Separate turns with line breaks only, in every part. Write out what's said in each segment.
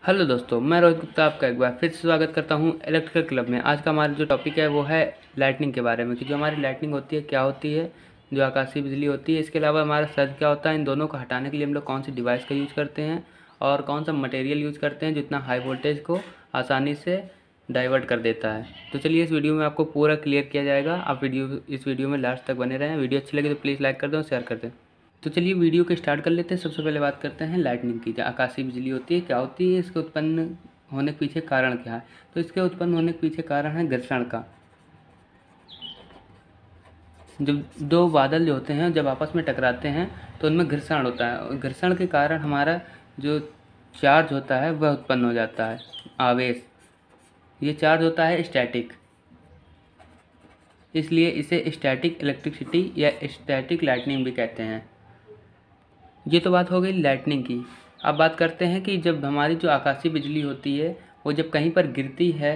Hello दोस्तों, मैं रोहित गुप्ता आपका एक बार फिर से स्वागत करता हूं इलेक्ट्रिकल क्लब में। आज का हमारा जो टॉपिक है वो है लाइटनिंग के बारे में कि जो हमारी लाइटनिंग होती है क्या होती है, जो आकाशीय बिजली होती है। इसके अलावा हमारा सर्ज क्या होता है, इन दोनों को हटाने के लिए हम लोग कौन सी डिवाइस का यूज़ करते हैं और कौन सा मटेरियल यूज़ करते हैं जो इतना हाई वोल्टेज को आसानी से डाइवर्ट कर देता है। तो चलिए इस वीडियो में आपको पूरा क्लियर किया जाएगा। आप इस वीडियो में लास्ट तक बने रहें। वीडियो अच्छी लगे तो प्लीज़ लाइक कर दें और शेयर कर दें। तो चलिए वीडियो को स्टार्ट कर लेते हैं। सबसे पहले बात करते हैं लाइटनिंग की। जो आकाशीय बिजली होती है क्या होती है, इसके उत्पन्न होने के पीछे कारण क्या है। तो इसके उत्पन्न होने के पीछे कारण है घर्षण का। जब दो बादल जो होते हैं जब आपस में टकराते हैं तो उनमें घर्षण होता है और घर्षण के कारण हमारा जो चार्ज होता है वह उत्पन्न हो जाता है, आवेश। ये चार्ज होता है स्टैटिक, इसलिए इसे स्टैटिक इलेक्ट्रिसिटी या स्टैटिक लाइटनिंग भी कहते हैं। ये तो बात हो गई लाइटनिंग की। अब बात करते हैं कि जब हमारी जो आकाशीय बिजली होती है वो जब कहीं पर गिरती है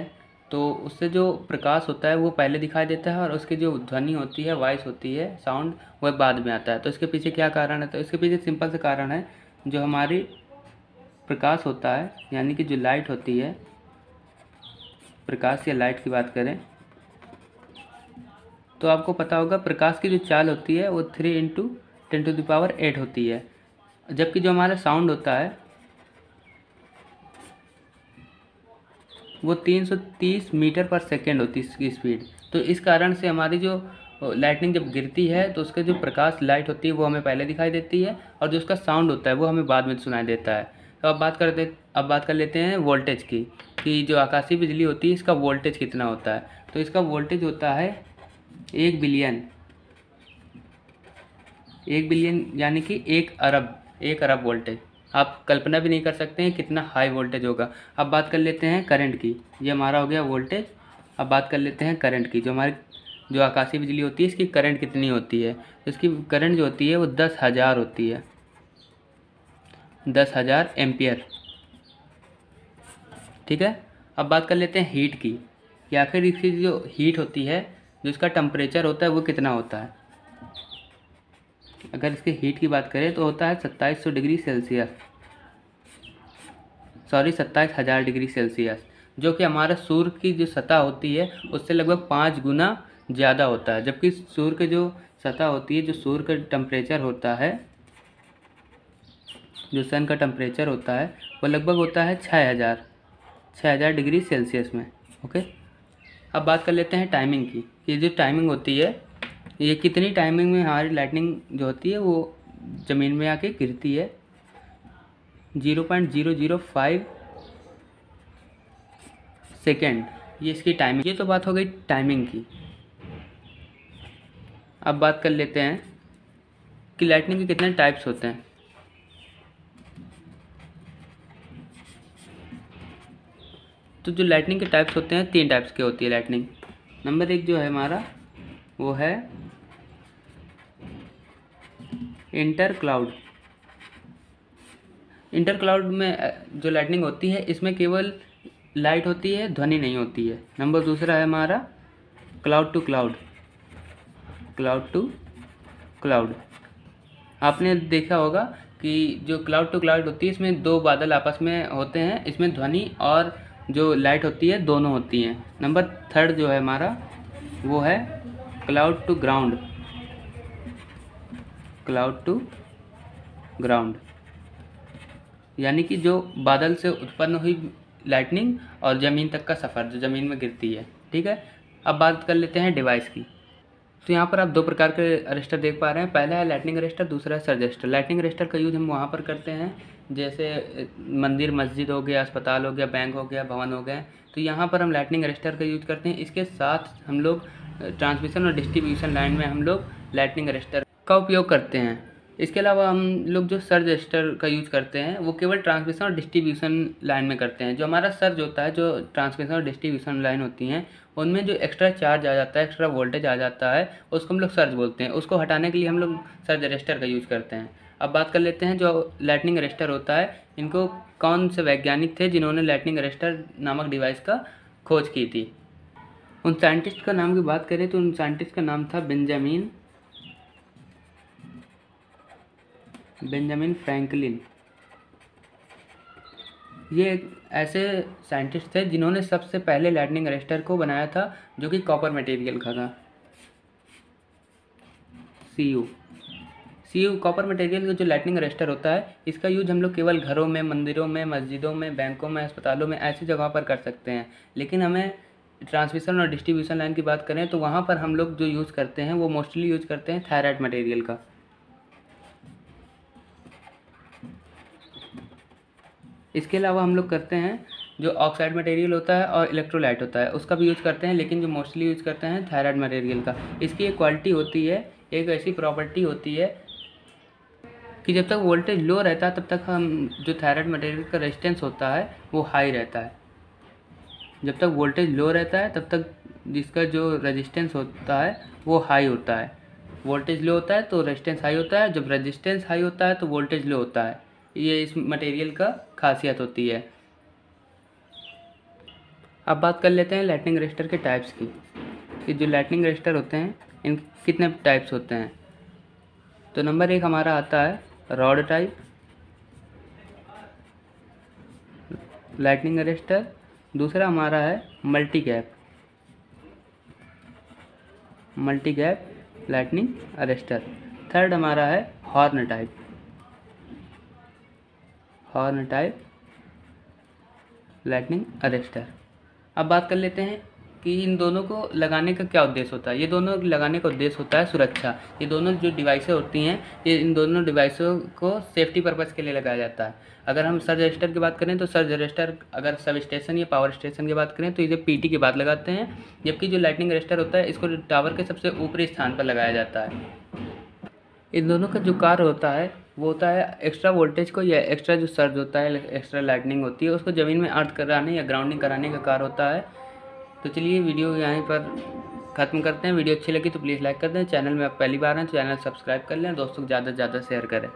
तो उससे जो प्रकाश होता है वो पहले दिखाई देता है और उसकी जो ध्वनि होती है, वॉइस होती है, साउंड, वह बाद में आता है। तो इसके पीछे क्या कारण है? तो इसके पीछे सिंपल सा कारण है, जो हमारी प्रकाश होता है यानी कि जो लाइट होती है, प्रकाश या लाइट की बात करें तो आपको पता होगा प्रकाश की जो चाल होती है वो 3 × 10⁸ होती है, जबकि जो हमारा साउंड होता है वो 330 मीटर पर सेकेंड होती है इसकी स्पीड। तो इस कारण से हमारी जो लाइटनिंग जब गिरती है तो उसका जो प्रकाश लाइट होती है वो हमें पहले दिखाई देती है और जो उसका साउंड होता है वो हमें बाद में सुनाई देता है। तो अब बात कर लेते हैं वोल्टेज की, कि जो आकाशीय बिजली होती है इसका वोल्टेज कितना होता है। तो इसका वोल्टेज होता है 1 बिलियन। 1 बिलियन यानी कि 1 अरब वोल्टेज। आप कल्पना भी नहीं कर सकते हैं कितना हाई वोल्टेज होगा। अब बात कर लेते हैं करंट की। ये हमारा हो गया वोल्टेज। अब बात कर लेते हैं करंट की। जो आकाशीय बिजली होती है इसकी करंट कितनी होती है। तो इसकी करंट जो होती है वो 10,000 होती है, 10,000 एम्पियर। ठीक है। अब बात कर लेते हैं हीट की, कि आखिर इसकी जो हीट होती है, जो इसका टेम्परेचर होता है वो कितना होता है। अगर इसके हीट की बात करें तो होता है 2700 डिग्री सेल्सियस, 27,000 डिग्री सेल्सियस, जो कि हमारा सूर्य की जो सतह होती है उससे लगभग 5 गुना ज़्यादा होता है। जबकि सूर्य की जो सतह होती है, जो सूर्य का टेम्परेचर होता है, जो सन का टेम्परेचर होता है वो लगभग होता है 6,000 डिग्री सेल्सियस में। ओके। अब बात कर लेते हैं टाइमिंग की। ये जो टाइमिंग होती है, ये कितनी टाइमिंग में हमारी लाइटनिंग जो होती है वो ज़मीन में आके गिरती है। 0.005 सेकेंड, ये इसकी टाइमिंग। ये तो बात हो गई टाइमिंग की। अब बात कर लेते हैं कि लाइटनिंग के कितने टाइप्स होते हैं। तो जो लाइटनिंग के टाइप्स होते हैं 3 टाइप्स के होती है लाइटनिंग। नंबर 1 जो है हमारा वो है इंटर क्लाउड। इंटर क्लाउड में जो लाइटनिंग होती है इसमें केवल लाइट होती है, ध्वनि नहीं होती है। नंबर दूसरा है हमारा cloud to cloud. Cloud to cloud, आपने देखा होगा कि जो क्लाउड टू क्लाउड होती है इसमें 2 बादल आपस में होते हैं, इसमें ध्वनि और जो लाइट होती है दोनों होती हैं। नंबर 3 जो है हमारा वो है cloud to ground. Cloud to ground यानी कि जो बादल से उत्पन्न हुई लाइटनिंग और ज़मीन तक का सफ़र, जो ज़मीन में गिरती है। ठीक है। अब बात कर लेते हैं डिवाइस की। तो यहाँ पर आप 2 प्रकार के अरेस्टर देख पा रहे हैं। पहला है लाइटनिंग अरेस्टर, दूसरा है सर्ज अरेस्टर। लाइटनिंग अरेस्टर का यूज़ हम वहाँ पर करते हैं जैसे मंदिर, मस्जिद हो गया, अस्पताल हो गया, बैंक हो गया, भवन हो गए। तो यहाँ पर हम लाइटनिंग अरेस्टर का यूज़ करते हैं। इसके साथ हम लोग ट्रांसमिशन और डिस्ट्रीब्यूशन लाइन में हम लोग लाइटनिंग अरेस्टर का उपयोग करते हैं। इसके अलावा हम लोग जो सर्ज अरेस्टर का यूज़ करते हैं वो केवल ट्रांसमिशन और डिस्ट्रीब्यूशन लाइन में करते हैं। जो हमारा सर्ज होता है, जो ट्रांसमिशन और डिस्ट्रीब्यूशन लाइन होती हैं, उनमें जो एक्स्ट्रा चार्ज आ जाता है, एक्स्ट्रा वोल्टेज आ जाता है, उसको हम लोग सर्ज बोलते हैं। उसको हटाने के लिए हम लोग सर्ज अरेस्टर का यूज़ करते हैं। अब बात कर लेते हैं जो लाइटनिंग अरेस्टर होता है, इनको कौन से वैज्ञानिक थे जिन्होंने लाइटनिंग अरेस्टर नामक डिवाइस का खोज की थी। उन साइंटिस्ट का नाम की बात करें तो उन साइंटिस्ट का नाम था बेंजामिन फ्रैंकलिन। ये एक ऐसे साइंटिस्ट थे जिन्होंने सबसे पहले लाइटनिंग अरेस्टर को बनाया था, जो कि कॉपर मटेरियल का था। सी यू कॉपर मटेरियल का जो लाइटनिंग अरेस्टर होता है, इसका यूज हम लोग केवल घरों में, मंदिरों में, मस्जिदों में, बैंकों में, अस्पतालों में, ऐसी जगहों पर कर सकते हैं। लेकिन हमें ट्रांसमिशन और डिस्ट्रीब्यूशन लाइन की बात करें तो वहाँ पर हम लोग जो यूज़ करते हैं वो मोस्टली यूज़ करते हैं थायराइड मटेरियल का। इसके अलावा हम लोग करते हैं जो ऑक्साइड मटेरियल होता है और इलेक्ट्रोलाइट होता है, उसका भी यूज़ करते हैं, लेकिन जो मोस्टली यूज़ करते हैं थायराइड मटेरियल का। इसकी एक क्वालिटी होती है, एक ऐसी प्रॉपर्टी होती है कि जब तक वोल्टेज लो रहता है तब तक हम जो थायराइड मटेरियल का रेजिस्टेंस होता है वो हाई रहता है। जब तक वोल्टेज लो रहता है तब तक जिसका जो रेजिस्टेंस होता है वो हाई होता है। वोल्टेज लो होता है तो रेजिस्टेंस हाई होता है, जब रेजिस्टेंस हाई होता है तो वोल्टेज लो होता है। ये इस मटेरियल का खासियत होती है। अब बात कर लेते हैं लाइटनिंग अरेस्टर के टाइप्स की, कि जो लाइटनिंग अरेस्टर होते हैं इनके कितने टाइप्स होते हैं। तो नंबर 1 हमारा आता है रॉड टाइप लाइटनिंग अरेस्टर। दूसरा हमारा है multi gap lightning arrester. Third हमारा है हॉर्न टाइप लाइटनिंग अरेस्टर। अब बात कर लेते हैं कि इन दोनों को लगाने का क्या उद्देश्य होता है। ये दोनों लगाने का उद्देश्य होता है सुरक्षा। ये दोनों जो डिवाइसें होती हैं, ये इन दोनों डिवाइसों को सेफ्टी पर्पज़ के लिए लगाया जाता है। अगर हम सर्ज अरेस्टर की बात करें तो सर्ज अरेस्टर अगर सब स्टेशन या पावर स्टेशन की बात करें तो इसे पीटी के बाद लगाते हैं, जबकि जो लाइटनिंग अरेस्टर होता है इसको टावर के सबसे ऊपरी स्थान पर लगाया जाता है। इन दोनों का जो कार्य होता है वो होता है एक्स्ट्रा वोल्टेज को या एक्स्ट्रा जो सर्ज होता है, एक्स्ट्रा लाइटनिंग होती है, उसको ज़मीन में अर्थ कराने या ग्राउंडिंग कराने का कार्य होता है। तो चलिए वीडियो यहीं पर ख़त्म करते हैं। वीडियो अच्छी लगी तो प्लीज़ लाइक कर दें। चैनल में आप पहली बार हैं तो चैनल सब्सक्राइब कर लें, दोस्तों को ज़्यादा से ज़्यादा शेयर करें।